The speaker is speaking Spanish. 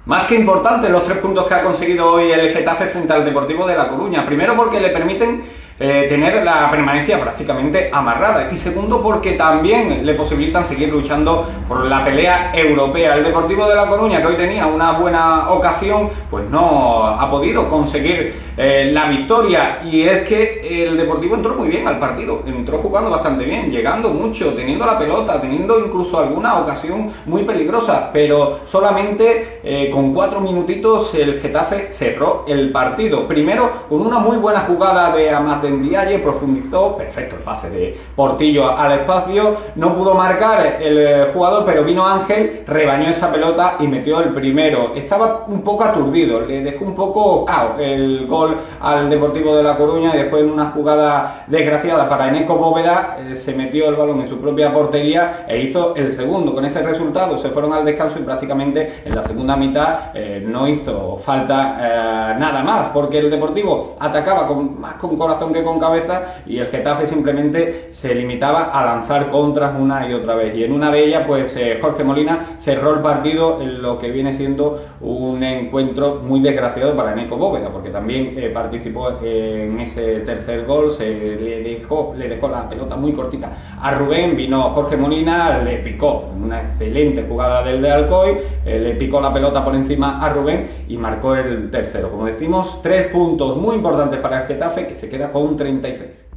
Más que importantes los 3 puntos que ha conseguido hoy el Getafe frente al Deportivo de La Coruña. Primero porque le permiten tener la permanencia prácticamente amarrada, y segundo porque también le posibilitan seguir luchando por la pelea europea. El Deportivo de La Coruña, que hoy tenía una buena ocasión, pues no ha podido conseguir la victoria, y es que el Deportivo entró muy bien al partido, entró jugando bastante bien, llegando mucho, teniendo la pelota, teniendo incluso alguna ocasión muy peligrosa, pero solamente con 4 minutitos el Getafe cerró el partido. Primero con una muy buena jugada de Amat Ndiaye, profundizó, perfecto el pase de Portillo al espacio, no pudo marcar el jugador, pero vino Ángel, rebañó esa pelota y metió el primero. Estaba un poco aturdido, le dejó un poco cao el gol al Deportivo de La Coruña, y después en una jugada desgraciada para Eneco Bóveda se metió el balón en su propia portería e hizo el segundo. Con ese resultado se fueron al descanso, y prácticamente en la segunda mitad no hizo falta nada más, porque el Deportivo atacaba más con corazón que con cabeza, y el Getafe simplemente se limitaba a lanzar contras una y otra vez, y en una de ellas pues Jorge Molina cerró el partido en lo que viene siendo un encuentro muy desgraciado para Eneco Bóveda, porque también participó en ese tercer gol, le dejó la pelota muy cortita a Rubén, vino Jorge Molina, le picó una excelente jugada del de Alcoy, le picó la pelota por encima a Rubén y marcó el tercero. Como decimos, 3 puntos muy importantes para el Getafe, que se queda con 36.